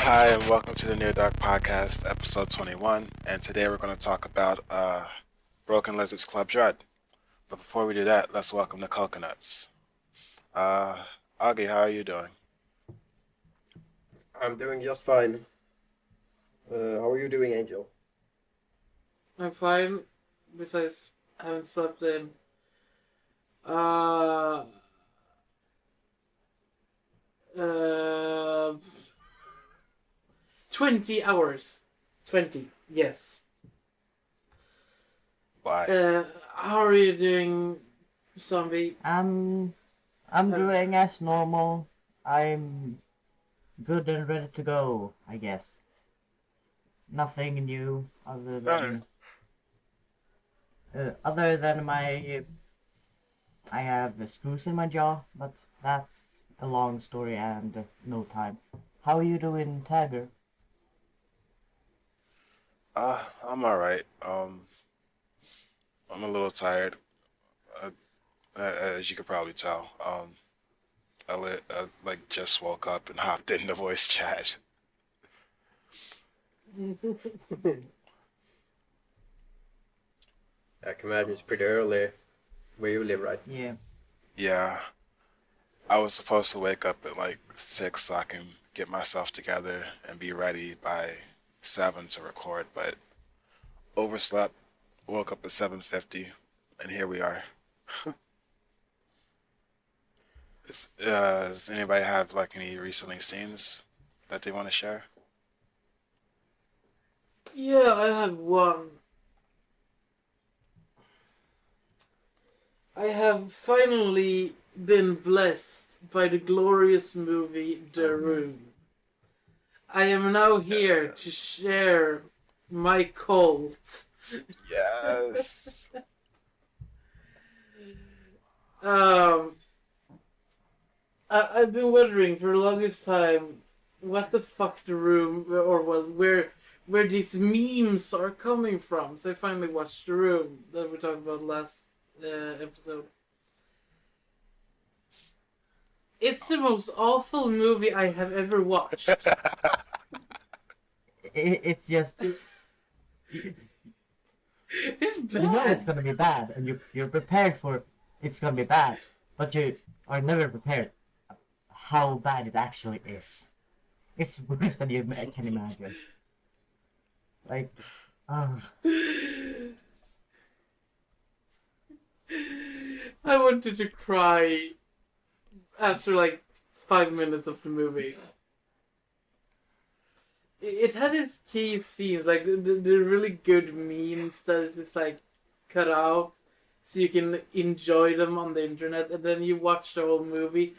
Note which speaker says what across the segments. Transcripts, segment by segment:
Speaker 1: Hi, and welcome to the Near Dark Podcast, episode 21. And today we're going to talk about Broken Lizards Club Dread. But before we do that, let's welcome the coconuts. Ogge, how are you doing?
Speaker 2: I'm doing just fine. How are you doing, Angel?
Speaker 3: I'm fine, besides I haven't slept in uh, uh, 20 hours. 20, yes.
Speaker 1: Why?
Speaker 3: How are you doing, Zombie?
Speaker 4: I'm doing as normal. I'm good and ready to go, I guess. Nothing new other than I have screws in my jaw, but that's a long story and no time. How are you doing, Tiger?
Speaker 1: I'm alright. I'm a little tired, as you could probably tell. I just woke up and hopped in the voice chat.
Speaker 2: I can imagine it's pretty early where you live, right?
Speaker 4: Yeah.
Speaker 1: Yeah, I was supposed to wake up at like 6 so I can get myself together and be ready by 7 to record, but overslept, woke up at 7:50, and here we are. Does anybody have like any recently scenes that they want to share?
Speaker 3: Yeah, I have one. I have finally been blessed by the glorious movie The Room. I am now here to share my cult.
Speaker 1: Yes.
Speaker 3: Um, I've been wondering for the longest time what the fuck The Room, or well, where these memes are coming from. So I finally watched The Room that we talked about last episode. It's the most awful movie I have ever watched.
Speaker 4: It's just
Speaker 3: It's bad.
Speaker 4: you know it's gonna be bad, and you're prepared for it's gonna be bad, but you are never prepared how bad it actually is. It's worse than you can imagine. Like, oh,
Speaker 3: I wanted to cry after like 5 minutes of the movie. It had its key scenes, like the really good memes that is just like cut out so you can enjoy them on the internet, and then you watch the whole movie.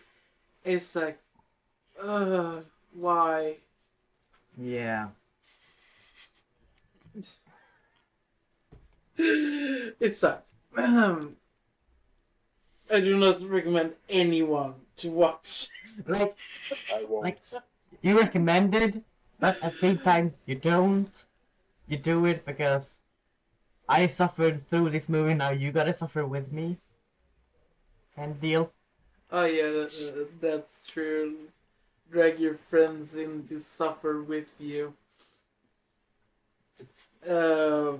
Speaker 3: It's like, why?
Speaker 4: yeah.
Speaker 3: It sucked. I do not recommend anyone to watch.
Speaker 4: Like,
Speaker 2: I won't.
Speaker 4: like you recommended, but at the same time you don't. You do it because I suffered through this movie. Now you gotta suffer with me. And deal.
Speaker 3: Oh yeah, that's true. Drag your friends in to suffer with you. The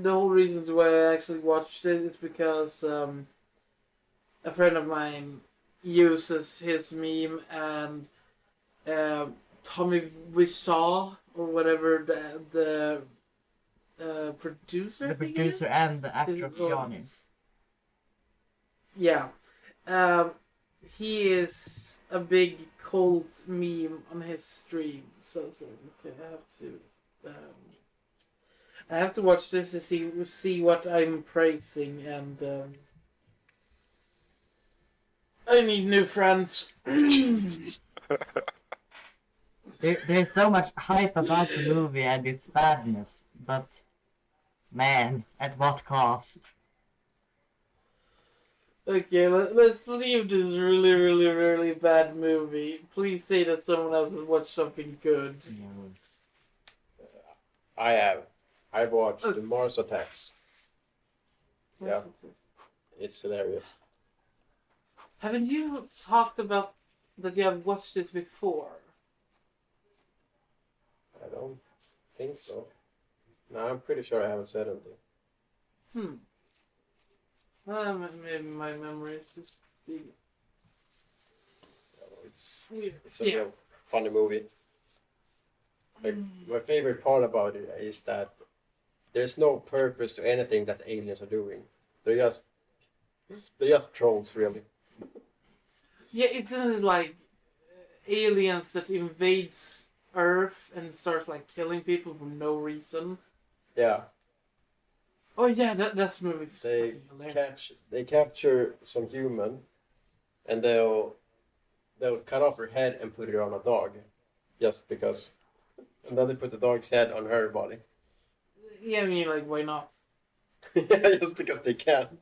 Speaker 3: whole reasons why I actually watched it is because a friend of mine uses his meme, and Tommy Wiseau or whatever the producer.
Speaker 4: The
Speaker 3: I think it
Speaker 4: producer
Speaker 3: is?
Speaker 4: and the actor
Speaker 3: Is it
Speaker 4: of
Speaker 3: called-
Speaker 4: Johnny.
Speaker 3: Yeah. He is a big cult meme on his stream. So okay, I have to watch this to see what I'm praising, and I need new friends.
Speaker 4: There's so much hype about the movie and its badness, but man, at what cost?
Speaker 3: Okay, let's leave this really, really, really bad movie. Please say that someone else has watched something good.
Speaker 2: I have. I watched
Speaker 3: Oh.
Speaker 2: the Mars Attacks. Yeah. It's hilarious.
Speaker 3: Haven't you talked about that you have watched it before?
Speaker 2: I don't think so. No, I'm pretty sure I haven't said anything.
Speaker 3: Maybe my memory is just big.
Speaker 2: It's a real funny movie. Like, my favorite part about it is that there's no purpose to anything that aliens are doing. They're just trolls, really.
Speaker 3: Yeah, isn't it like aliens that invades Earth and start like killing people for no reason?
Speaker 2: Yeah,
Speaker 3: Oh yeah, that's movie.
Speaker 2: they capture some human, and they'll cut off her head and put it on a dog, just because. And then they put the dog's head on her body.
Speaker 3: Yeah, I mean, like, why not?
Speaker 2: Just because they can.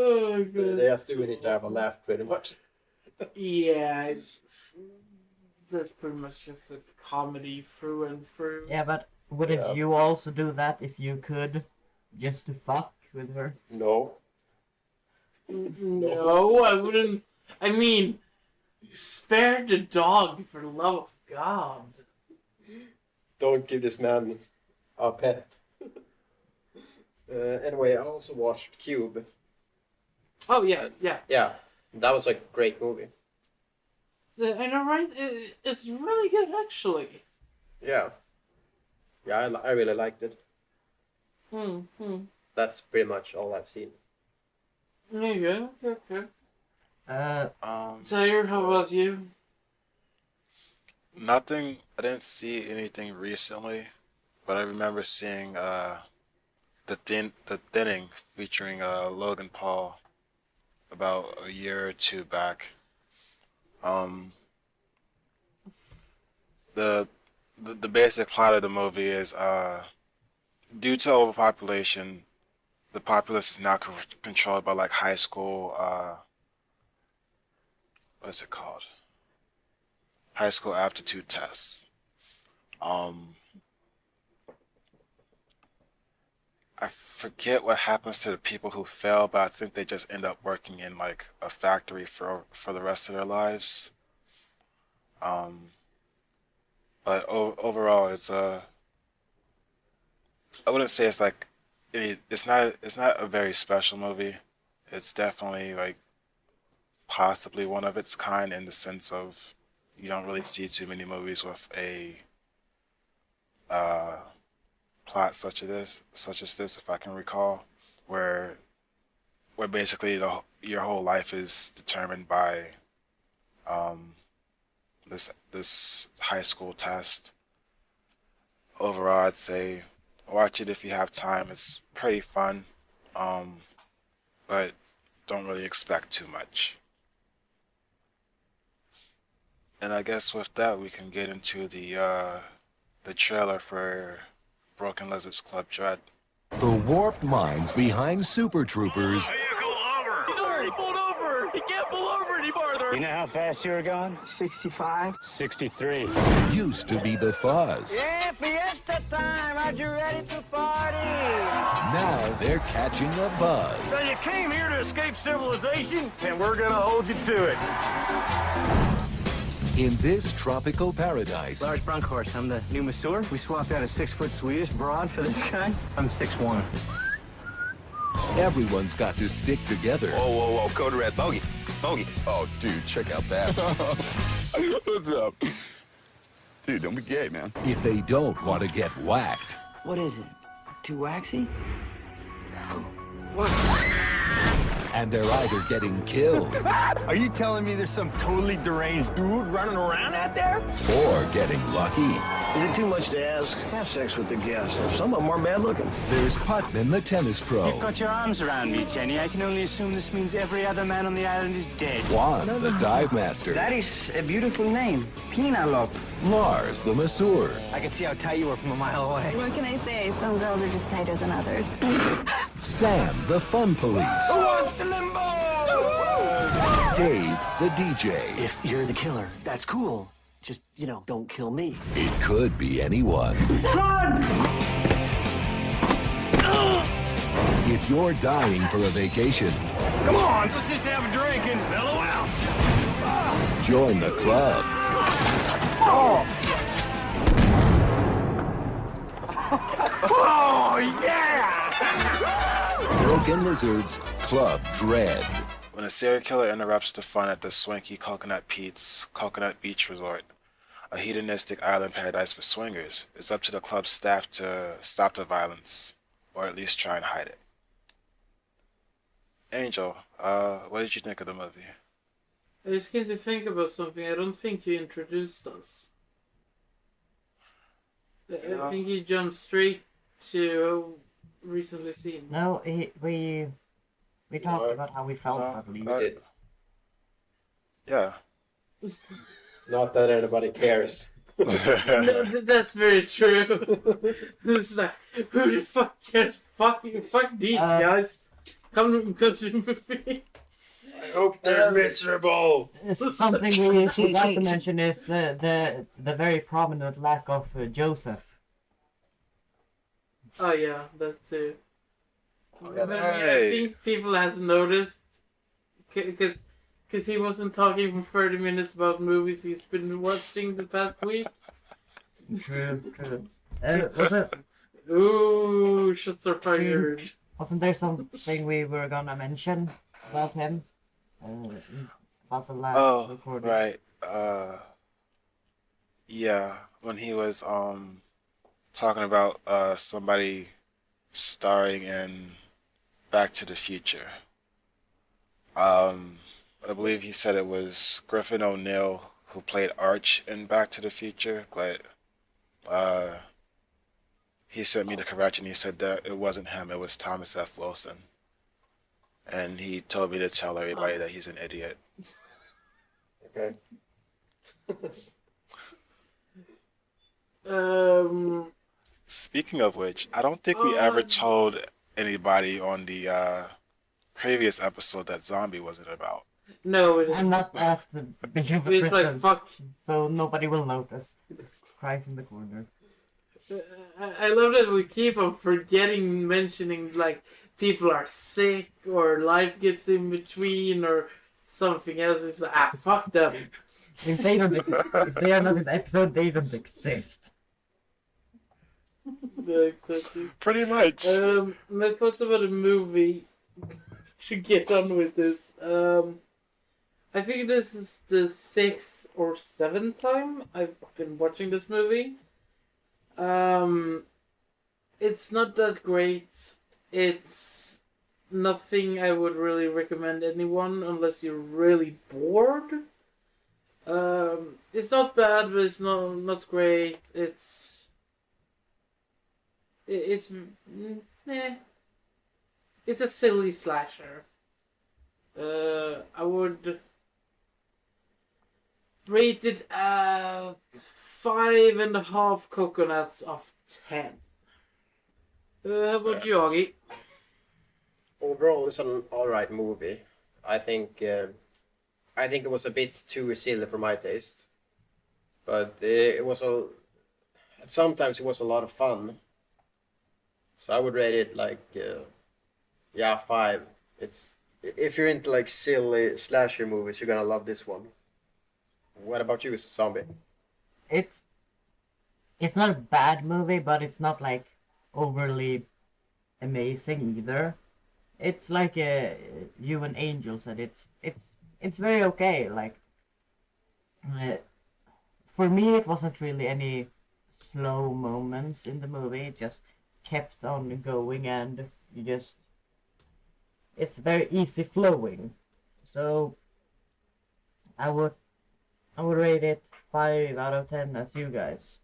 Speaker 3: Oh god.
Speaker 2: They just doing it to have a laugh, pretty much.
Speaker 3: Yeah, that's pretty much just a comedy through and through.
Speaker 4: Yeah, but wouldn't you also do that if you could, just to fuck with her?
Speaker 2: No.
Speaker 3: No, I wouldn't. I mean, spare the dog for the love of God.
Speaker 2: Don't give this man a pet. Anyway, I also watched Cube.
Speaker 3: Oh yeah, yeah.
Speaker 2: Yeah, that was a great movie.
Speaker 3: I know, right? It's really good, actually.
Speaker 2: Yeah. Yeah, I really liked it. That's pretty much all I've seen.
Speaker 3: There you go. Okay.
Speaker 1: Um,
Speaker 3: Tyre, how about you?
Speaker 1: Nothing. I didn't see anything recently, but I remember seeing the Thinning featuring Logan Paul about a year or two back. The basic plot of the movie is due to overpopulation, the populace is now controlled by like high school what's it called? High school aptitude tests. I forget what happens to the people who fail, but I think they just end up working in like a factory for the rest of their lives. But overall, it's I wouldn't say it's like it's not a very special movie. It's definitely like possibly one of its kind in the sense of you don't really see too many movies with a plot such as this, if I can recall, where basically your whole life is determined by this high school test. Overall, I'd say watch it if you have time. It's pretty fun, but don't really expect too much. And I guess with that, we can get into the trailer for Broken Lizards Club Dread.
Speaker 5: The warped minds behind Super Troopers
Speaker 6: Vehicle over! He's already pulled over! He can't pull over any farther!
Speaker 7: You know how fast you're going?
Speaker 8: 65.
Speaker 7: 63.
Speaker 5: used to be the fuzz.
Speaker 8: Yeah, fiesta time. Are you ready to party?
Speaker 5: Now they're catching a buzz.
Speaker 6: So you came here to escape civilization, and we're gonna hold you to it.
Speaker 5: In this tropical paradise,
Speaker 7: Lars Brunkhorst, I'm the new masseur. We swapped out a 6-foot Swedish broad for this guy. I'm 6'1".
Speaker 5: everyone's got to stick together.
Speaker 9: Whoa, code red, Bogey. Oh, dude, check out that. What's up? Dude, don't be gay, man.
Speaker 5: If they don't want to get whacked.
Speaker 8: What is it? Too waxy?
Speaker 5: And they're either getting killed
Speaker 7: Are you telling me there's some totally deranged dude running around out there?
Speaker 5: or getting lucky.
Speaker 10: Is it too much to ask? Have sex with the guests. Some of them are bad looking.
Speaker 5: There's Putman, the tennis
Speaker 7: You've
Speaker 5: pro.
Speaker 7: got your arms around me, Jenny. I can only assume this means every other man on the island is dead.
Speaker 5: Juan, the dive master.
Speaker 8: That is a beautiful name. Penelope.
Speaker 5: Lars, the masseur.
Speaker 7: I can see how tight you were from a mile away.
Speaker 11: What can I say? Some girls are just tighter than others.
Speaker 5: Sam, the fun police.
Speaker 10: Who wants to limbo?
Speaker 5: Dave, the DJ.
Speaker 10: If you're the killer, that's cool. Just, don't kill me.
Speaker 5: It could be anyone. If you're dying for a vacation,
Speaker 6: Come on, let's just have a drink and mellow out.
Speaker 5: Join the club.
Speaker 6: Oh, yeah!
Speaker 5: Broken Lizards Club Dread.
Speaker 1: When a serial killer interrupts the fun at the swanky Coconut Pete's Coconut Beach Resort, a hedonistic island paradise for swingers, it's up to the club's staff to stop the violence, or at least try and hide it. Angel, what did you think of the movie?
Speaker 3: I just came to think about something. I don't think you introduced us. I think you jumped straight to recently seen.
Speaker 4: No, we talked about how we felt, I believe.
Speaker 1: Yeah.
Speaker 2: Not that anybody cares.
Speaker 3: No, that's very true. This is like, who the fuck cares? Fuck these guys. Come to the movie.
Speaker 2: I hope they're miserable.
Speaker 4: Something we forgot to mention is the very prominent lack of Joseph.
Speaker 3: Oh yeah, that too. But
Speaker 1: Hey.
Speaker 3: I think people has noticed because he wasn't talking for 30 minutes about movies he's been watching the past week.
Speaker 4: True. Was it?
Speaker 3: Ooh, shots are fired.
Speaker 4: Wasn't there something we were gonna mention about him? About the last recording?
Speaker 1: Right. Yeah, when he was talking about somebody starring in Back to the Future. I believe he said it was Griffin O'Neill who played Arch in Back to the Future, but he sent me the correction. He said that it wasn't him, it was Thomas F. Wilson. And he told me to tell everybody that he's an idiot.
Speaker 2: Okay.
Speaker 1: Speaking of which, I don't think we ever told anybody on the previous episode that Zombie wasn't about.
Speaker 3: No, it
Speaker 4: I'm not after being a
Speaker 3: It's like,
Speaker 4: presence,
Speaker 3: fuck.
Speaker 4: so nobody will notice. Cries in the corner.
Speaker 3: I love that we keep on forgetting mentioning like people are sick or life gets in between or something else. It's like, fuck them.
Speaker 4: If they are not in the episode, they don't exist.
Speaker 3: Yeah, exactly.
Speaker 1: Pretty much.
Speaker 3: My thoughts about the movie. To get on with this, I think this is the 6th or 7th time I've been watching this movie. It's not that great. It's nothing I would really recommend anyone unless you're really bored. It's not bad, but it's not great. It's It's a silly slasher. I would rate it at 5.5 coconuts of 10. How about you, Ogge?
Speaker 2: Overall, it's an alright movie. I think it was a bit too silly for my taste, but it was sometimes it was a lot of fun. So I would rate it like 5. It's if you're into like silly slasher movies, you're gonna love this one. What about you, Zombie?
Speaker 4: It's not a bad movie, but it's not like overly amazing either. It's like you and Angel said. It's very okay. Like for me, it wasn't really any slow moments in the movie. It just kept on going, and it's very easy flowing. So I would rate it 5 out of 10 as you guys.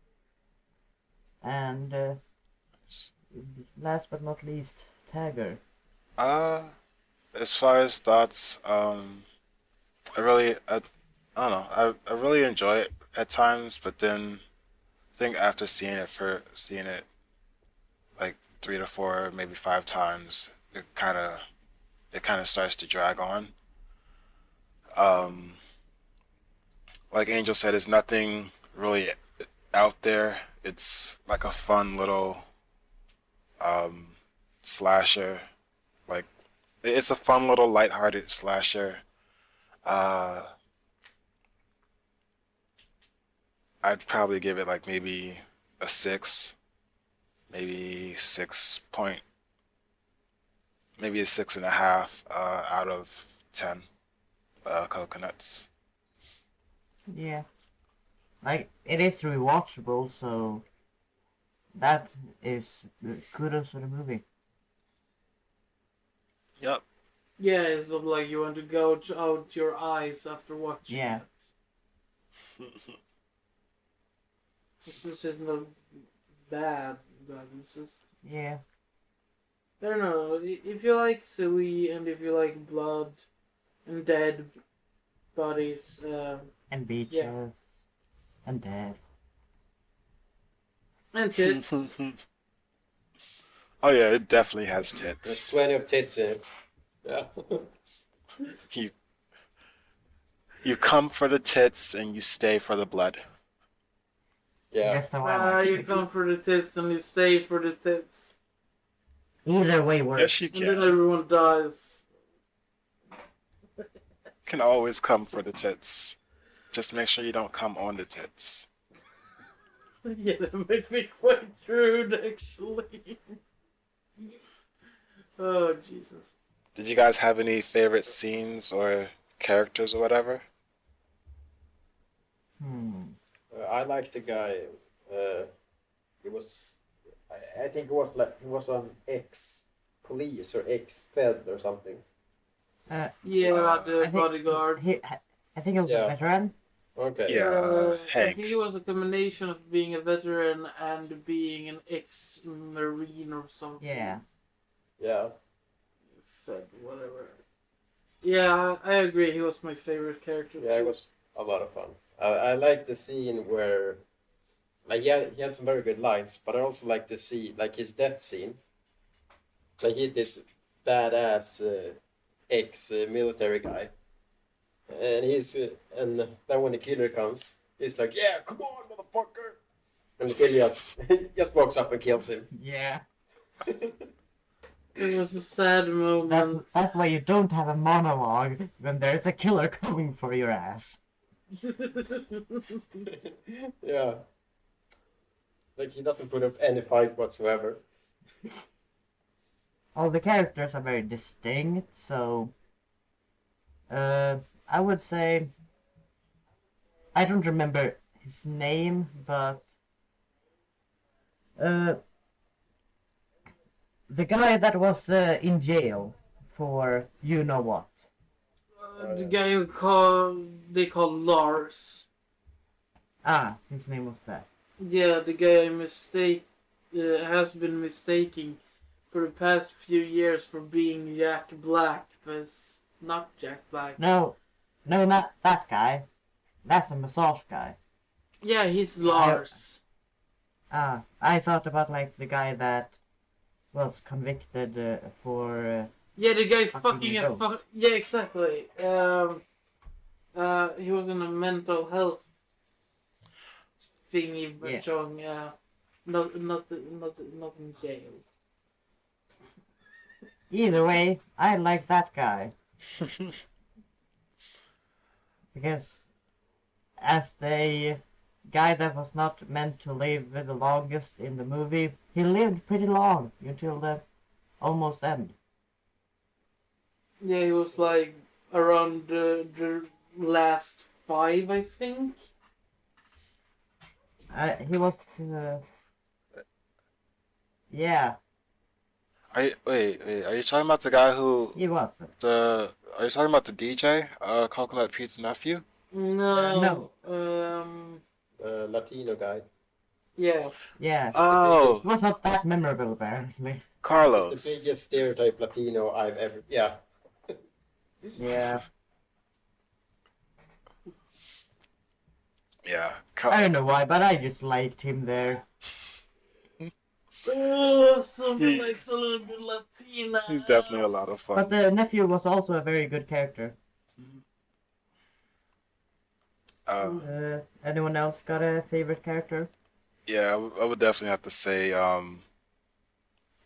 Speaker 4: And last but not least, Tagger.
Speaker 1: As far as thoughts, I don't know. I really enjoy it at times, but then I think after seeing it like 3 to 4, maybe 5 times, it kind of starts to drag on. Like Angel said, it's nothing really out there. It's like a fun little slasher. Like it's a fun little lighthearted slasher. I'd probably give it like maybe a 6, maybe 6 point, maybe a 6.5 out of 10 coconuts.
Speaker 4: Yeah. Like, it is rewatchable, so that is kudos for the movie.
Speaker 1: Yep.
Speaker 3: Yeah, it's not like you want to gouge out your eyes after watching
Speaker 4: Yeah.
Speaker 3: it. This is not bad, but it's just...
Speaker 4: Yeah.
Speaker 3: I don't know, if you like silly and if you like blood and dead bodies,
Speaker 4: And beaches.
Speaker 3: Yeah.
Speaker 4: And death.
Speaker 3: and tits.
Speaker 1: Oh yeah, it definitely has
Speaker 2: There's
Speaker 1: tits.
Speaker 2: plenty of tits in it. Yeah.
Speaker 1: You you come for the tits and you stay for the blood.
Speaker 2: Yeah.
Speaker 4: That's how I like
Speaker 3: You
Speaker 4: it.
Speaker 3: come for the tits and you stay for the tits.
Speaker 4: Either way works.
Speaker 1: Yes, you
Speaker 3: And then
Speaker 1: can.
Speaker 3: everyone dies.
Speaker 1: Can always come for the tits. Just make sure you don't come on the tits.
Speaker 3: Yeah, that makes me quite rude, actually. Oh, Jesus.
Speaker 1: Did you guys have any favorite scenes or characters or whatever?
Speaker 2: I like the guy. He was, I think it was like he was an ex-police or ex-fed or something.
Speaker 3: Yeah,
Speaker 1: I
Speaker 3: the
Speaker 4: think-
Speaker 3: bodyguard.
Speaker 4: I think it was
Speaker 2: Yeah.
Speaker 4: a veteran.
Speaker 2: Okay.
Speaker 1: Yeah,
Speaker 3: I
Speaker 1: Hank.
Speaker 3: think he was a combination of being a veteran and being an ex-marine or something.
Speaker 4: Yeah.
Speaker 2: Yeah.
Speaker 3: Fed, whatever. Yeah, I agree. He was my favorite character.
Speaker 2: Yeah, it was a lot of fun. I like the scene where, like, he had some very good lines, but I also like to see, like, his death scene. Like, he's this badass ex-military guy. And and then when the killer comes, he's like, yeah, come on, motherfucker! And the killer just walks up and kills him.
Speaker 4: Yeah.
Speaker 3: It was a sad moment.
Speaker 4: That's why you don't have a monologue when there's a killer coming for your ass.
Speaker 2: Yeah. Like, he doesn't put up any fight whatsoever.
Speaker 4: All the characters are very distinct, so I would say I don't remember his name, but the guy that was in jail for you know what.
Speaker 3: The guy they call Lars.
Speaker 4: Ah, his name was that.
Speaker 3: Yeah, the guy has been mistaken for the past few years for being Jack Black, but it's not Jack Black.
Speaker 4: No, not that guy. That's the massage guy.
Speaker 3: Yeah, he's Lars.
Speaker 4: Ah, I thought about like the guy that was convicted for.
Speaker 3: Yeah, the guy
Speaker 4: fucking a goat.
Speaker 3: yeah, exactly. He was in a mental health thingy, but
Speaker 4: Yeah.
Speaker 3: not in jail.
Speaker 4: Either way, I like that guy. Because as the guy that was not meant to live the longest in the movie, he lived pretty long until the almost end.
Speaker 3: Yeah, he was like around the last 5, I think.
Speaker 4: He was, yeah,
Speaker 1: Wait, are you talking about the guy who
Speaker 4: he was.
Speaker 1: are you talking about the DJ, Coconut Pete's nephew?
Speaker 3: No.
Speaker 2: Latino guy.
Speaker 3: Yeah.
Speaker 4: Yeah.
Speaker 1: Oh,
Speaker 4: It was not that memorable, apparently.
Speaker 1: Carlos.
Speaker 2: The biggest stereotype Latino I've ever. Yeah.
Speaker 4: Yeah.
Speaker 1: Yeah.
Speaker 4: I don't know why, but I just liked him there.
Speaker 3: Oh, something likes a little bit Latina.
Speaker 1: He's definitely a lot of fun.
Speaker 4: But the nephew was also a very good character. Anyone else got a favorite character?
Speaker 1: Yeah, I would definitely have to say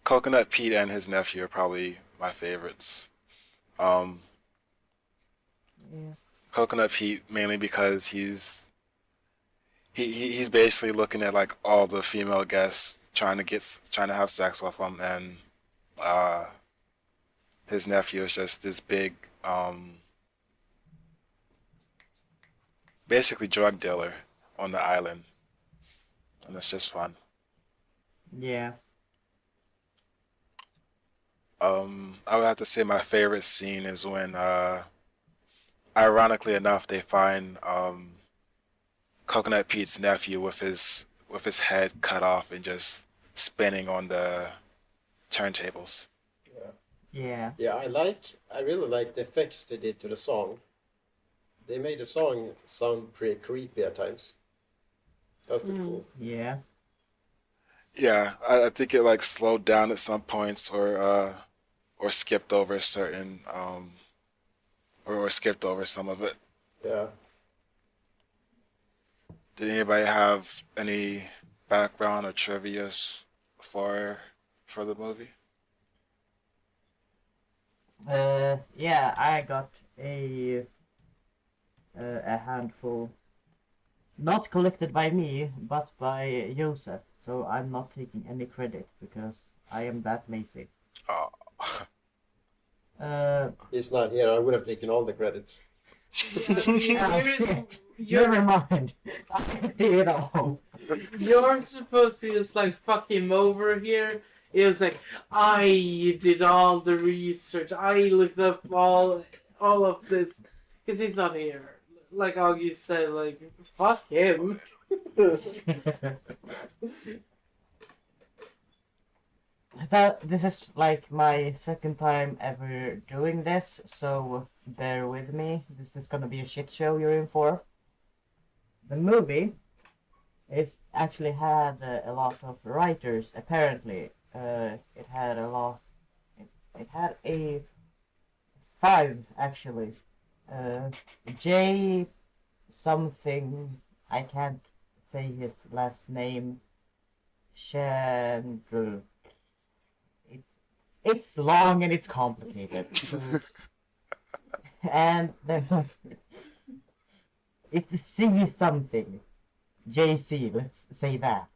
Speaker 1: Coconut Pete and his nephew are probably my favorites.
Speaker 4: Yeah.
Speaker 1: Coconut Pete mainly because he's basically looking at like all the female guests trying to have sex with them, and uh, his nephew is just this big basically drug dealer on the island, and it's just fun.
Speaker 4: Yeah.
Speaker 1: I would have to say my favorite scene is when, ironically enough, they find Coconut Pete's nephew with his head cut off and just spinning on the turntables.
Speaker 2: Yeah.
Speaker 4: Yeah.
Speaker 2: I really like the effects they did to the song. They made the song sound pretty creepy at times. That was pretty cool.
Speaker 4: Yeah.
Speaker 1: Yeah, I think it like slowed down at some points or skipped over certain or skipped over some of it.
Speaker 2: Yeah.
Speaker 1: Did anybody have any background or trivias for the movie?
Speaker 4: Yeah, I got a handful, not collected by me, but by Joseph. So I'm not taking any credit because I am that lazy.
Speaker 1: Oh.
Speaker 2: He's not here. I would have taken all the credits.
Speaker 4: Oh, shit. Never mind. I did it all.
Speaker 3: You're supposed to just like fuck him over here. It was like, I did all the research. I looked up all of this. Because he's not here. Like Ogge said, like, fuck him.
Speaker 4: This is like my second time ever doing this, so bear with me. This is gonna be a shit show you're in for. The movie is actually had a lot of writers, apparently. It had a lot. It had a 5 actually. J something, I can't say his last name. Chandler. It's long and it's complicated. And then it's C something. JC, let's say that.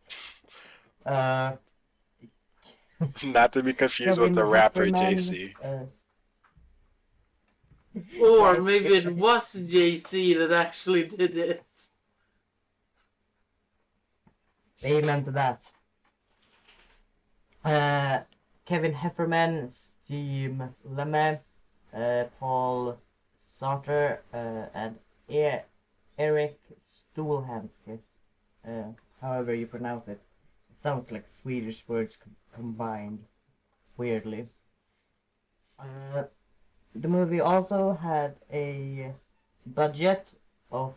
Speaker 1: Not to be confused with the rapper JC.
Speaker 3: Or maybe it was JC that actually did it.
Speaker 4: Amen to that. Kevin Heffernan, Steve Lemme, Paul Sauter, and Eric Stolhanske. However you pronounce it. It sounds like Swedish words combined weirdly. The movie also had a budget of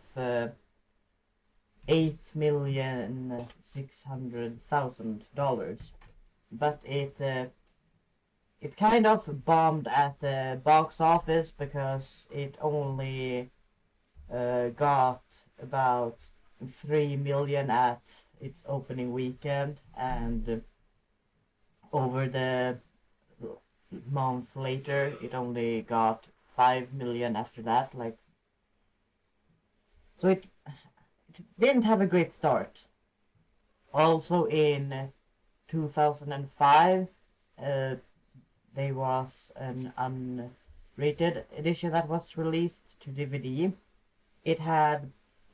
Speaker 4: $8,600,000, but it kind of bombed at the box office because it only got about 3 million at its opening weekend, and over the month later it only got 5 million after that. Like, so it didn't have a great start. Also in 2005 there was an unrated edition that was released to DVD. It had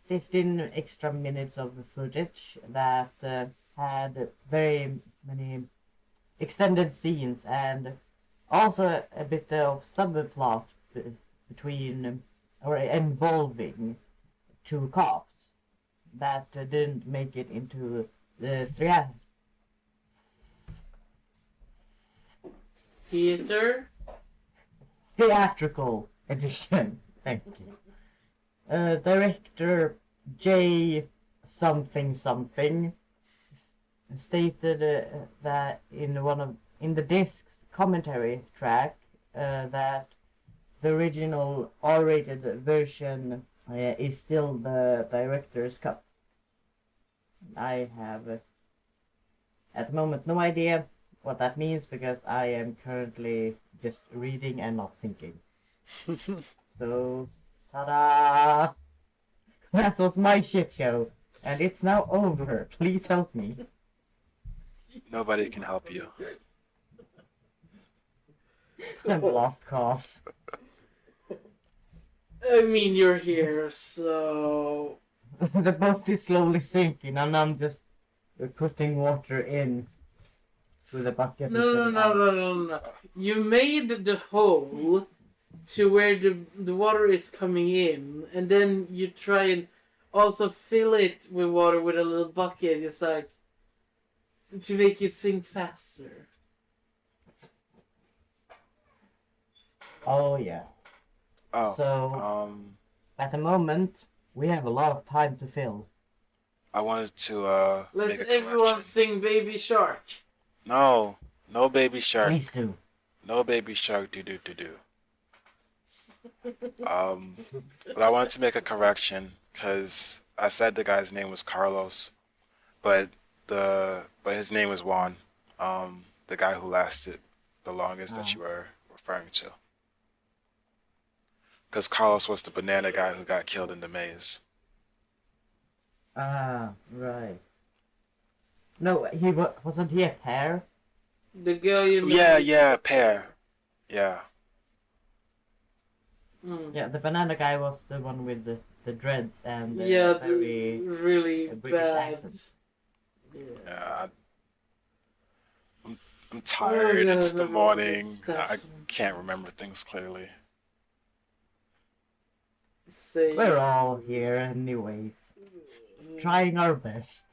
Speaker 4: 15 extra minutes of the footage that had very many extended scenes and also a bit of subplot between or involving 2 cops that didn't make it into the theatrical edition. Thank you. Director J something something stated that in the disc's commentary track that the original R-rated version is still the director's cut. I have at the moment no idea what that means because I am currently just reading and not thinking. So, ta-da! That was my shit show. And it's now over. Please help me.
Speaker 1: Nobody can help you.
Speaker 4: I'm lost cause.
Speaker 3: I mean, you're here, so...
Speaker 4: The boat is slowly sinking, and I'm just putting water in with a bucket.
Speaker 3: No. You made the hole to where the water is coming in, and then you try and also fill it with water with a little bucket. It's like to make it sink faster.
Speaker 4: Oh yeah.
Speaker 1: Oh.
Speaker 4: So at the moment we have a lot of time to fill.
Speaker 1: I wanted to
Speaker 3: Let's
Speaker 1: make a
Speaker 3: everyone
Speaker 1: correction.
Speaker 3: sing Baby Shark.
Speaker 1: No baby shark.
Speaker 4: Please do.
Speaker 1: No baby shark. Do. But I wanted to make a correction because I said the guy's name was Carlos, but his name was Juan. The guy who lasted the longest that you were referring to. Because Carlos was the banana guy who got killed in the maze.
Speaker 4: Ah, right. No, wasn't he a pear?
Speaker 3: The guy you
Speaker 1: Yeah, pear. Yeah.
Speaker 4: Yeah, the banana guy was the one with the dreads and the
Speaker 3: Yeah,
Speaker 4: very
Speaker 3: the really
Speaker 4: British
Speaker 3: bad.
Speaker 4: accent.
Speaker 1: Yeah. I'm tired.
Speaker 3: yeah,
Speaker 1: It's the
Speaker 3: no,
Speaker 1: morning.
Speaker 3: stop.
Speaker 1: I can't remember things clearly.
Speaker 3: Say,
Speaker 4: We're all here anyways, trying our best.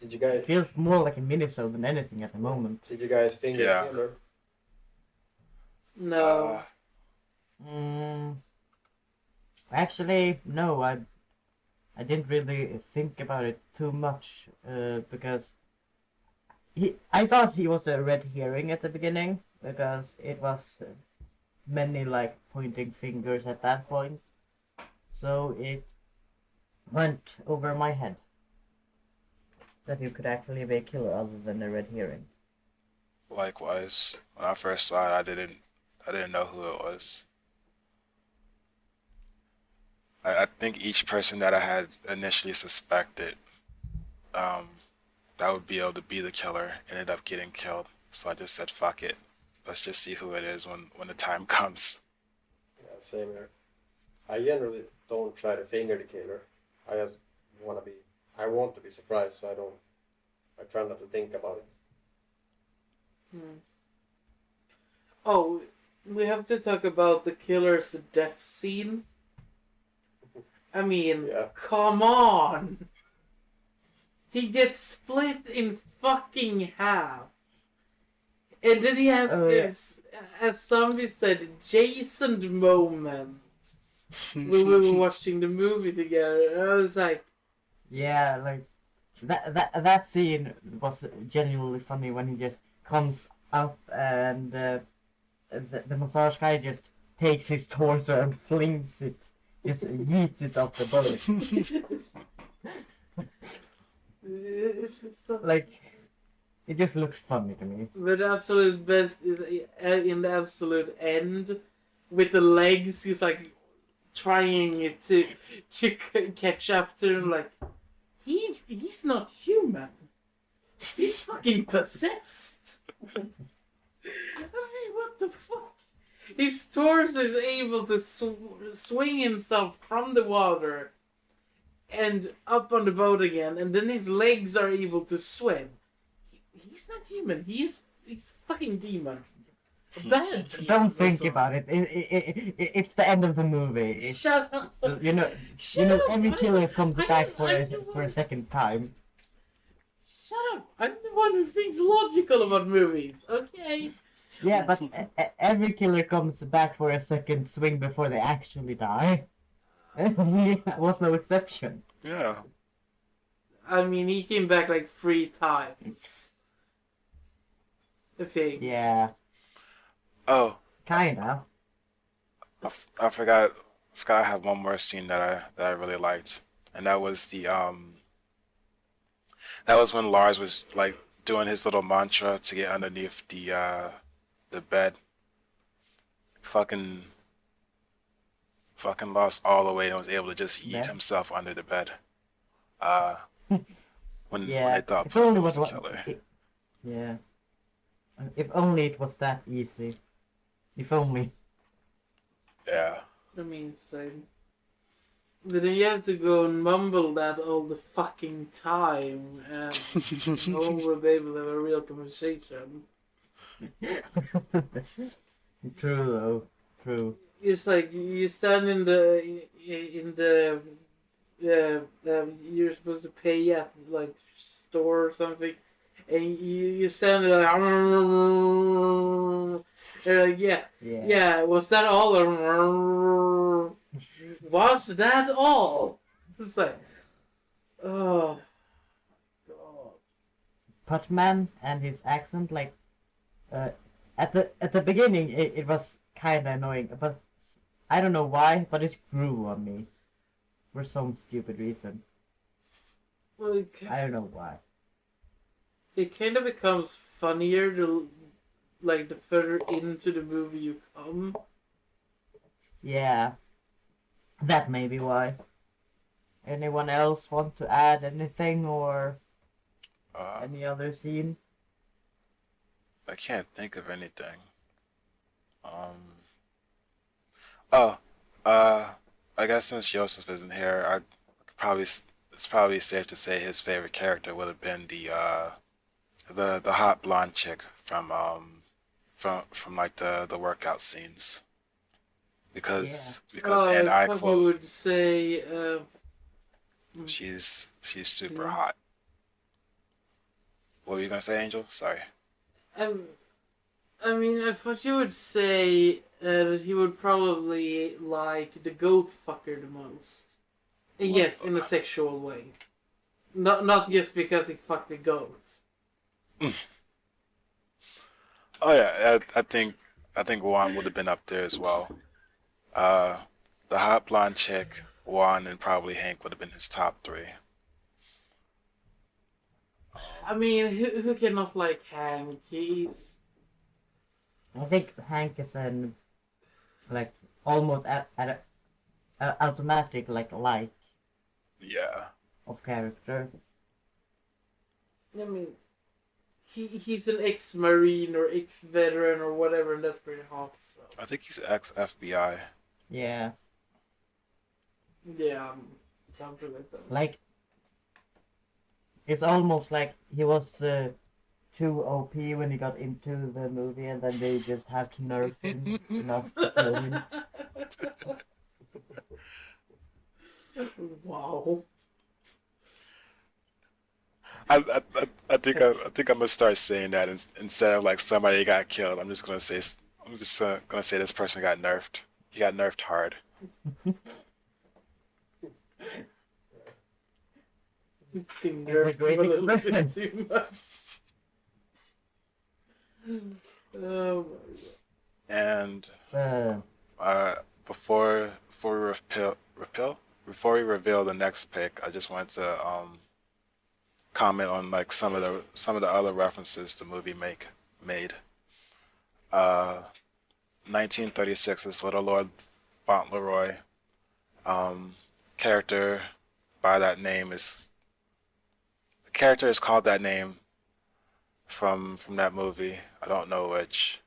Speaker 2: Did you guys?
Speaker 4: Feels more like a minisode than anything at the moment.
Speaker 2: Did you guys finger
Speaker 1: Yeah.
Speaker 2: the killer?
Speaker 3: no.
Speaker 4: Actually, no. I didn't really think about it too much because I thought he was a red herring at the beginning because it was many like pointing fingers at that point, so it went over my head that you could actually be a killer other than a red herring.
Speaker 1: Likewise, when I first saw it, I didn't know who it was. I think each person that I had initially suspected that would be able to be the killer ended up getting killed. So I just said, fuck it. Let's just see who it is when the time comes.
Speaker 2: Yeah, same here. I generally don't try to finger the killer. I just I want to be surprised, so I try not to think about it.
Speaker 3: Oh, we have to talk about the killer's death scene. I mean,
Speaker 2: Yeah.
Speaker 3: come on! He gets split in fucking half. And then he has this, as Zombie said, Jason moment. When we were watching the movie together. And I was like,
Speaker 4: Yeah, like that scene was genuinely funny when he just comes up and the massage guy just takes his torso and flings it, just yeets it off the boat.
Speaker 3: it's just so...
Speaker 4: Like, it just looks funny to me.
Speaker 3: But the absolute best is in the absolute end with the legs. He's like trying to catch up to him. Like he's not human. He's fucking possessed. I mean, what the fuck? His torso is able to swing himself from the water and up on the boat again, and then his legs are able to swim. He's not human. He's fucking demon. A bad demon.
Speaker 4: Don't think about it. It's the end of the movie.
Speaker 3: Shut up.
Speaker 4: You know, every killer comes back for a second time.
Speaker 3: Shut up. I'm the one who thinks logical about movies. Okay.
Speaker 4: Yeah, but every killer comes back for a second swing before they actually die. He was no exception.
Speaker 1: Yeah.
Speaker 3: I mean, he came back like 3 times. I think.
Speaker 4: Yeah.
Speaker 1: Oh,
Speaker 4: Kinda.
Speaker 1: I forgot I have one more scene that I really liked, and that was that was when Lars was like doing his little mantra to get underneath the bed. Fucking lost all the way and was able to just yeet himself under the bed. Uh, when
Speaker 4: Yeah,
Speaker 1: they thought
Speaker 4: if only
Speaker 1: Puppet was
Speaker 4: was
Speaker 1: the
Speaker 4: what.
Speaker 1: killer.
Speaker 4: Yeah, if only it was that easy. If only.
Speaker 1: Yeah.
Speaker 3: I mean, same. But then you have to go and mumble that all the fucking time, and no one will be able to have a real conversation.
Speaker 4: True though. True.
Speaker 3: It's like you stand in the you're supposed to pay at like store or something, and you stand there like, they're like, yeah, was that all? Was that all? It's like, oh god.
Speaker 4: Putman and his accent, like, at the beginning, it was kind of annoying, but I don't know why, but it grew on me for some stupid reason.
Speaker 3: Well,
Speaker 4: I don't know why.
Speaker 3: it kind of becomes funnier the further into the movie you come.
Speaker 4: Yeah, that may be why. Anyone else want to add anything or any other scene?
Speaker 1: I can't think of anything. Oh, I guess since Joseph isn't here, I could probably it's probably safe to say his favorite character would have been the hot blonde chick from like the workout scenes. Because and I
Speaker 3: thought you
Speaker 1: quote,
Speaker 3: would say,
Speaker 1: she's super
Speaker 3: Yeah.
Speaker 1: hot. What were you gonna say, Angel? Sorry.
Speaker 3: I mean, I thought you would say that he would probably like the goat fucker the most. Yes, in a sexual way. Not just because he fucked the goats.
Speaker 1: Oh yeah, I think Juan would have been up there as well. The hot blonde chick, Juan, and probably Hank would have been his top three.
Speaker 3: I mean, who cannot like Hank? He's...
Speaker 4: I think Hank is an like almost at a automatic like
Speaker 1: Yeah.
Speaker 4: of character.
Speaker 3: I mean, he's an ex-marine or ex-veteran or whatever, and that's pretty hot. So
Speaker 1: I think he's ex-FBI.
Speaker 4: Yeah,
Speaker 3: yeah, something like that.
Speaker 4: like it's almost like he was too OP when he got into the movie, and then they just have to nerf him enough to kill him.
Speaker 3: Wow.
Speaker 1: I think I'm gonna start saying that instead of like somebody got killed. I'm just gonna say this person got nerfed. He got nerfed hard.
Speaker 3: Think
Speaker 4: It's a great
Speaker 3: nerfed him a little bit
Speaker 4: expression.
Speaker 3: too much. Oh my god.
Speaker 1: And
Speaker 4: Uh,
Speaker 1: before we reveal the next pick, I just wanted to comment on like some of the other references the movie made. 1936's Little Lord Fauntleroy, character by that name is the character is called that name from that movie. I don't know which.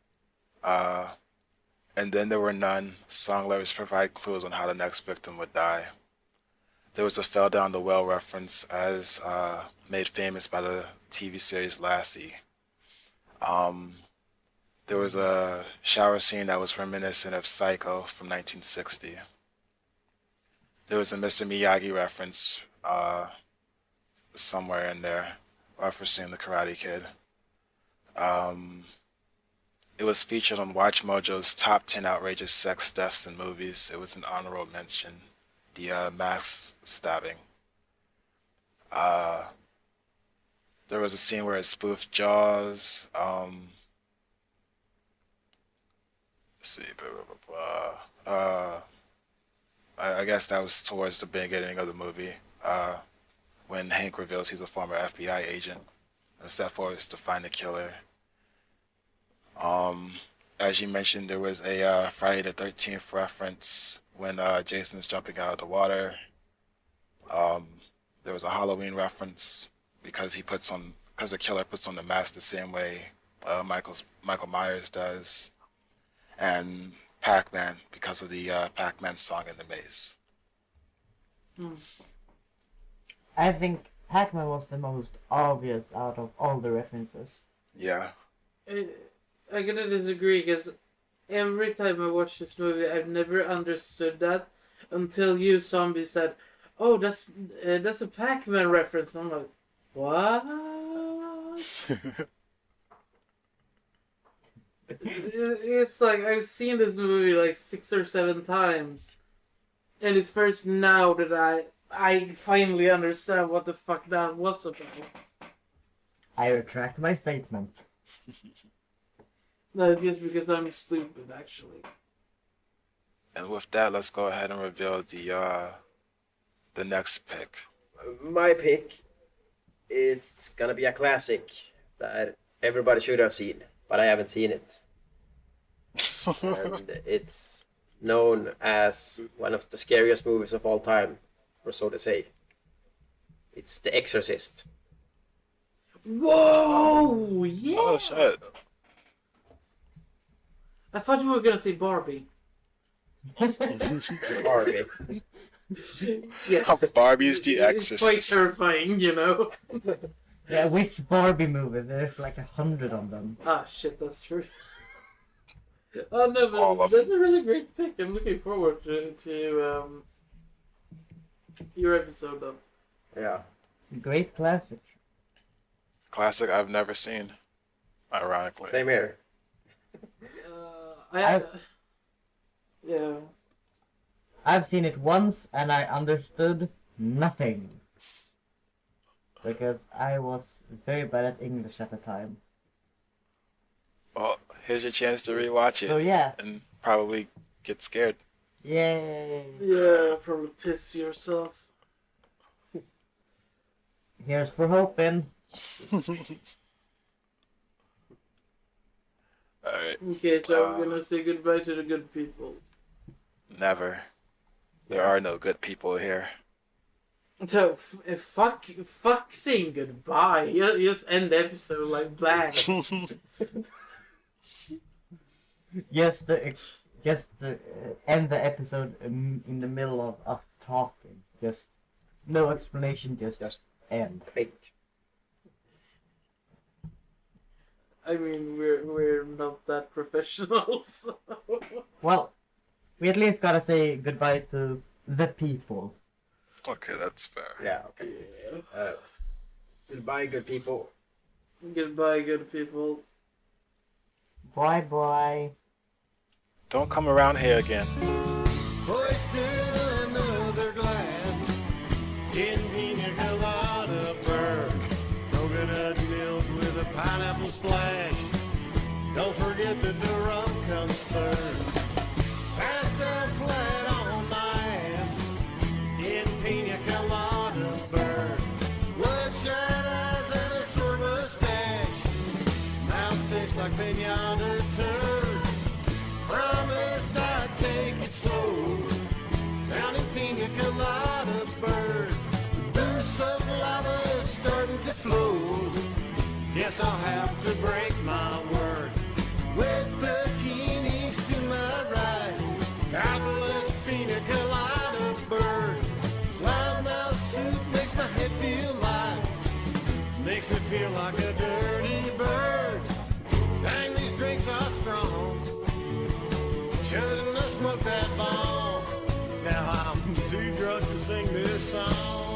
Speaker 1: And then there were none. Song lyrics provide clues on how the next victim would die. There was a fell down the well reference as made famous by the TV series Lassie. There was a shower scene that was reminiscent of Psycho from 1960. There was a Mr. Miyagi reference somewhere in there, referencing the Karate Kid. It was featured on Watch Mojo's top 10 outrageous sex deaths in movies. It was an honorable mention. The mask stabbing. There was a scene where it spoofed Jaws. Let's see, I guess that was towards the beginning of the movie, when Hank reveals he's a former FBI agent and step forwards to find the killer. As you mentioned, there was a Friday the 13th reference when Jason's jumping out of the water. there was a Halloween reference because the killer puts on the mask the same way Michael Myers does, and Pac-Man because of the Pac-Man song in the maze.
Speaker 4: I think Pac-Man was the most obvious out of all the references.
Speaker 1: Yeah.
Speaker 3: I gotta disagree because every time I watch this movie, I've never understood that until you, Zombie, said, "Oh, that's a Pac-Man reference." I'm like, what? It's like I've seen this movie like 6 or 7 times, and it's first now that I finally understand what the fuck that was about.
Speaker 4: I retract my statement.
Speaker 3: No, it's just because I'm stupid, actually.
Speaker 1: And with that, let's go ahead and reveal the next pick.
Speaker 2: My pick is gonna be a classic that everybody should have seen, but I haven't seen it. And it's known as one of the scariest movies of all time, or so to say. It's The Exorcist.
Speaker 3: Whoa! Yeah!
Speaker 1: Oh, shit.
Speaker 3: I thought you were gonna say Barbie.
Speaker 2: Barbie.
Speaker 3: Yes.
Speaker 1: Barbie's The
Speaker 3: It's quite
Speaker 1: Exorcist.
Speaker 3: terrifying, you know?
Speaker 4: Yeah, which Barbie movie? There's like 100 of them.
Speaker 3: Ah, shit, that's true. Oh, no,
Speaker 1: All
Speaker 3: but
Speaker 1: of
Speaker 3: that's a really great pick. I'm looking forward to your episode, though.
Speaker 2: Yeah.
Speaker 4: Great classic.
Speaker 1: Classic I've never seen, ironically.
Speaker 2: Same here.
Speaker 3: Yeah.
Speaker 4: I've seen it once and I understood nothing. Because I was very bad at English at the time.
Speaker 1: Well, here's your chance to rewatch it.
Speaker 4: So yeah.
Speaker 1: And probably get scared.
Speaker 4: Yay!
Speaker 3: Yeah, probably piss yourself.
Speaker 4: Here's for hoping.
Speaker 1: Alright.
Speaker 3: Okay, so we're gonna say goodbye to the good people.
Speaker 1: Never. There are no good people here.
Speaker 3: So, fuck saying goodbye. You just end the episode like bang.
Speaker 4: Just end the episode in the middle of us talking. Just no explanation. Just end.
Speaker 2: Fake.
Speaker 3: I mean, we're not that professional, so...
Speaker 4: Well, we at least gotta say goodbye to the people.
Speaker 1: Okay, that's fair.
Speaker 2: Yeah, okay. Goodbye, good people.
Speaker 3: Goodbye, good people.
Speaker 4: Bye bye.
Speaker 1: Don't come around here again.
Speaker 10: Hoisted another glass in pina colada berg. Coconut milk with a pineapple splash. Don't forget that the rum comes third. Passed out flat on my ass in pina colada berg. Bloodshot eyes and a sore mustache. Mouth tastes like pinata turd. Promised I'd take it slow down in pina colada bird. Bursts of lava is starting to flow. Guess I'll have to break my word. Wet bikinis to my right. Godless pina colada bird. Slime mouth soup makes my head feel light. Makes me feel like a dirty bird. Dang, these drinks are strong. Shouldn't have smoked that ball. Now I'm too drunk to sing this song.